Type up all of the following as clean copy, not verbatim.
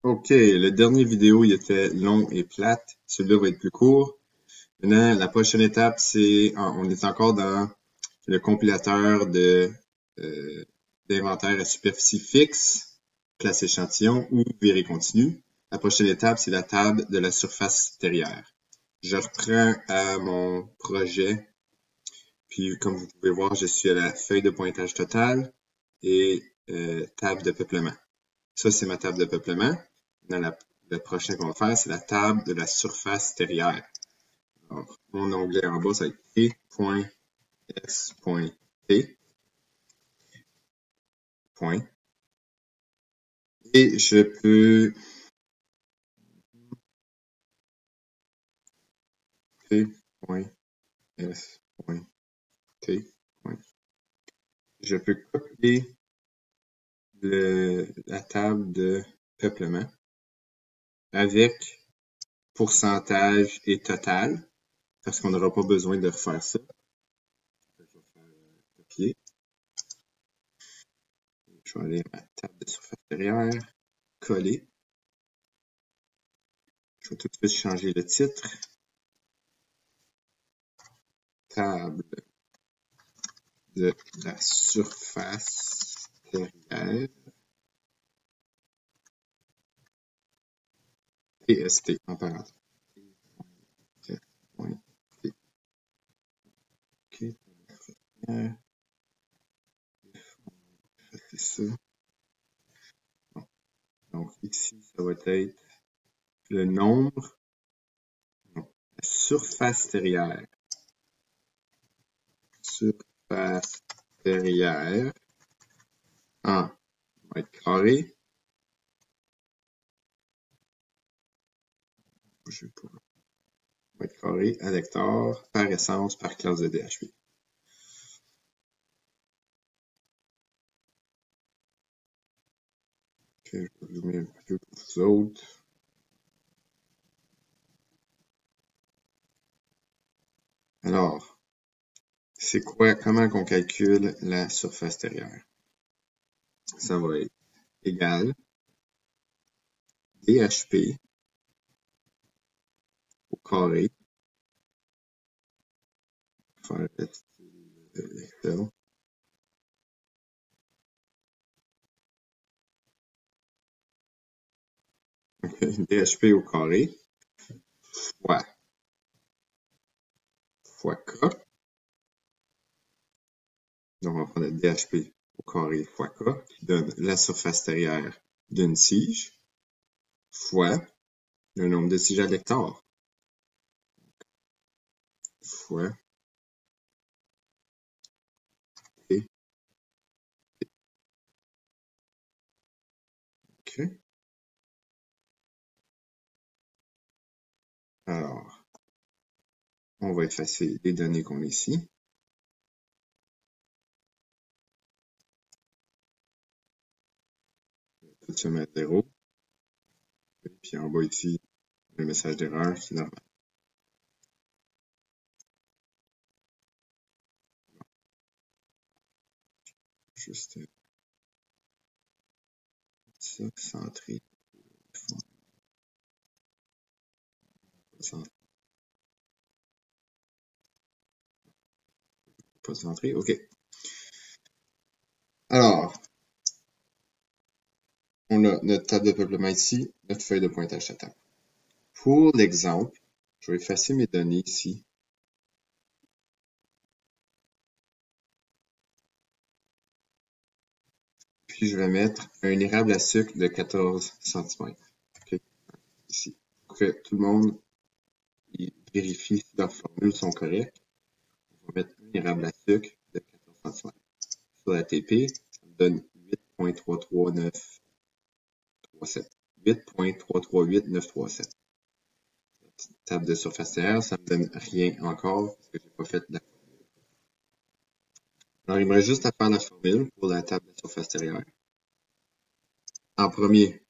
OK, le dernier vidéo, il était long et plate. Celui-là va être plus court. Maintenant, la prochaine étape, on est encore dans le compilateur euh, d'inventaire à superficie fixe, classe échantillon ou virée continue. La prochaine étape, c'est la table de la surface terrière. Je reprends à mon projet, puis comme vous pouvez voir, je suis à la feuille de pointage totale et table de peuplement. Ça, c'est ma table de peuplement. Le prochain qu'on va faire, c'est la table de la surface terrière. Alors, mon onglet en bas, ça va être t.s.t. Point. Et je peux t.s.t. Je peux copier la table de peuplement avec pourcentage et total, parce qu'on n'aura pas besoin de refaire ça. Je vais faire copier. Je vais aller à ma table de surface terrière, coller. Je vais tout de suite changer le titre. Table de la surface terrière. TST en parenthèse. OK. C'est ça. Bon. Donc ici, ça va être le nombre, non, la surface terrière. Surface terrière en mètres carrés. Je sais pas. Mètres carrés à l'hectare par essence par classe de DHP. OK, je vais zoomer un peu pour vous autres. Alors, c'est quoi, comment qu'on calcule la surface terrière? Ça va être égal DHP au carré. Faire le style Excel. Okay. DHP au carré fois K. Donc, on va prendre le DHP au carré fois K, qui donne la surface terrière d'une tige, fois le nombre de tiges à l'hectare, fois T. OK. Alors, on va effacer les données qu'on a ici. Tout se met à 0. Et puis en bas ici, le message d'erreur qui est normal. Juste ça, centré. Pas centré, OK. Alors, on a notre table de peuplement ici, notre feuille de pointage total. Pour l'exemple, je vais effacer mes données ici. Puis je vais mettre un érable à sucre de 14 cm. Okay. Ici. Pour que tout le monde vérifie si leurs formules sont correctes. On va mettre un érable à sucre de 14 cm. Sur la TP, ça me donne 8.338937. 8.338937. Table de surface terrière, ça me donne rien encore parce que j'ai pas fait la formule. Alors, il me reste juste à faire la formule pour la table de surface terrière. En premier,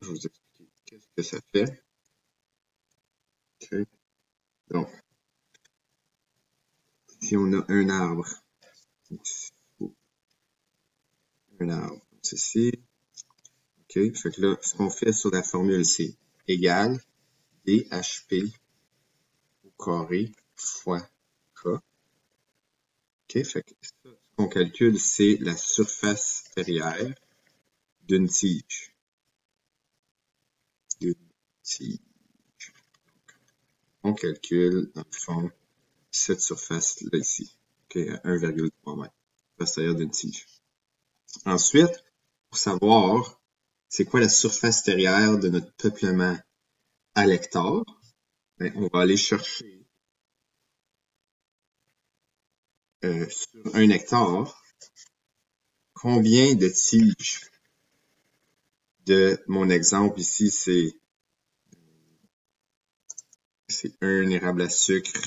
je vais vous expliquer qu'est-ce que ça fait. Okay. Donc, si on a un arbre, un arbre comme ceci, OK? Fait que là, ce qu'on fait sur la formule, c'est égal DHP au carré fois K. OK? Fait que ça, ce qu'on calcule, c'est la surface terrière d'une tige. D'une tige. On calcule, dans le fond, cette surface-là ici. OK? À 1,3 mètres. Surface terrière d'une tige. Ensuite, pour savoir c'est quoi la surface terrière de notre peuplement à l'hectare, ben, on va aller chercher sur 1 hectare combien de tiges de mon exemple ici, c'est un érable à sucre.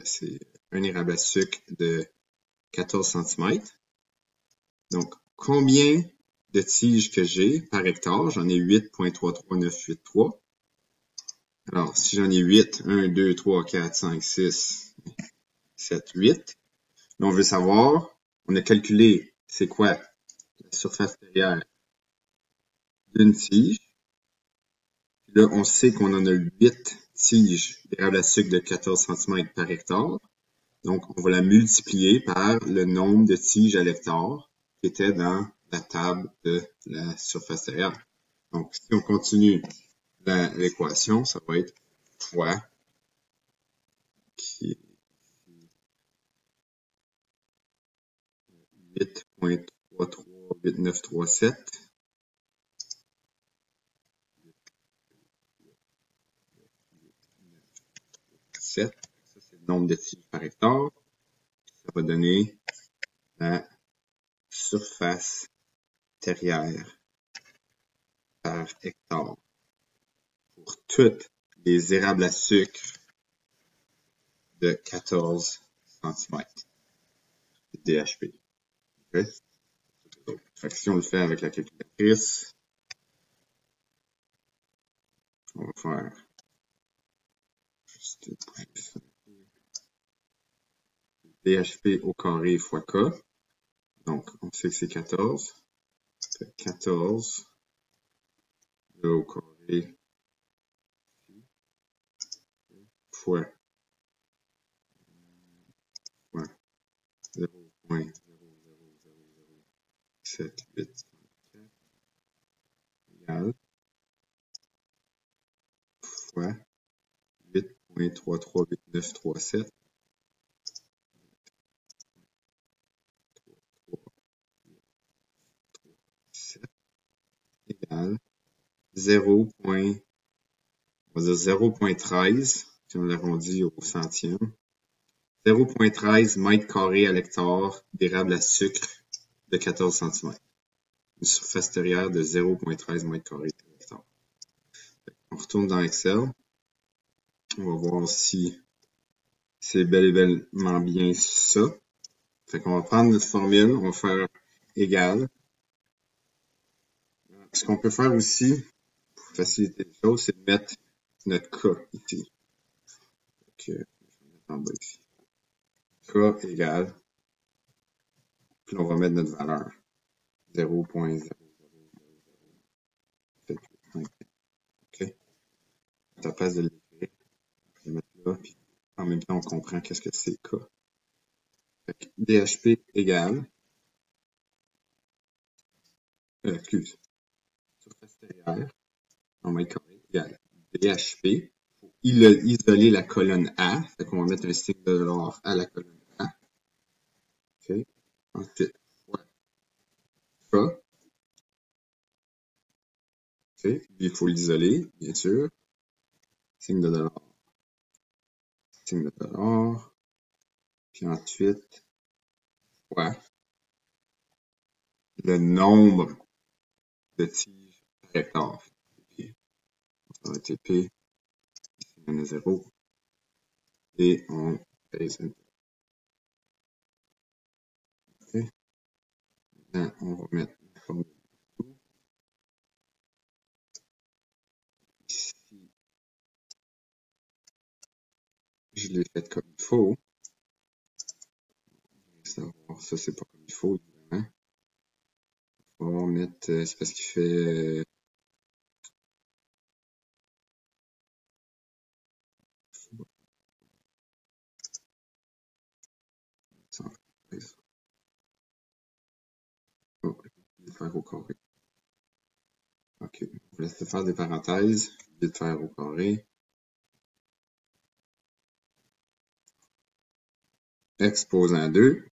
C'est un érable à sucre de 14 cm. Donc, combien de tiges que j'ai par hectare? J'en ai 8,33983. Alors, si j'en ai 8, 1, 2, 3, 4, 5, 6, 7, 8. Là, on veut savoir, on a calculé c'est quoi la surface terrière d'une tige. Puis là, on sait qu'on en a 8 tiges d'érable à sucre de 14 cm par hectare. Donc, on va la multiplier par le nombre de tiges à l'hectare qui était dans la table de la surface terrière. Donc, si on continue l'équation, ça va être fois qui est 8,338937. 7. Ça, c'est le nombre de tiges par hectare. Ça va donner la surface terrière par hectare pour toutes les érables à sucre de 14 cm de DHP. Okay? Fait que si on le fait avec la calculatrice, on va faire juste DHP au carré fois K. Donc, on sait que c'est 14. Fait 14 au carré fois 0,00078 égale fois 8,338937 égale 0,13, si on l'arrondit au centième, 0,13 mètres carrés à l'hectare d'érable à sucre de 14 cm. Une surface terrière de 0,13 mètres carrés à l'hectare. On retourne dans Excel. On va voir si c'est bel et bellement bien ça. Fait qu'on va prendre notre formule, on va faire égal. Ce qu'on peut faire aussi, pour faciliter les choses, c'est de mettre notre K ici. Donc, je vais mettre en bas ici. K égale, puis on va mettre notre valeur. 0,00075. OK? À la place de l'écrire, je vais mettre là, puis en même temps, on comprend qu'est-ce que c'est K. Fait que DHP égale, excuse, surface terrière, en mètre carré, égale DHP. Il a isolé la colonne A, fait qu'on va mettre un signe de $$ à la colonne A. OK? Ensuite, fois K. OK? Puis il faut l'isoler, bien sûr. Signe de $. Signe de $. Puis ensuite, fois le nombre de tiges par hectare. Ça va être P, ici on a 0. Et on pèse Enter. OK? Maintenant, on va mettre la formule tout. Ici, je l'ai fait comme il faut. Savoir, ça c'est pas comme il faut, évidemment. On va mettre, c'est parce qu'il fait oh, je vais faire au carré. OK. On va laisser faire des parenthèses. Je vais faire au carré. Exposant 2.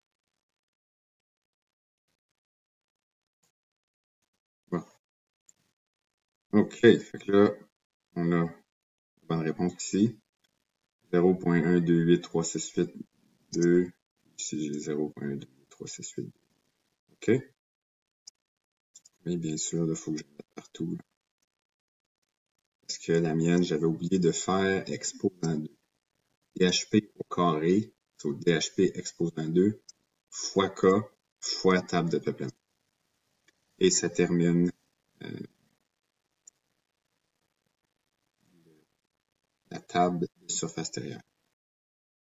Bon. OK. Fait que là, on a la bonne réponse ici. 0.128368.2. Ici, j'ai 0.128368. OK. Mais bien sûr, il faut que je le mette partout. Là. Parce que la mienne, j'avais oublié de faire exposant 2. DHP au carré, so DHP exposant 2, fois K, fois table de peuplement. Et ça termine la table de surface terrière.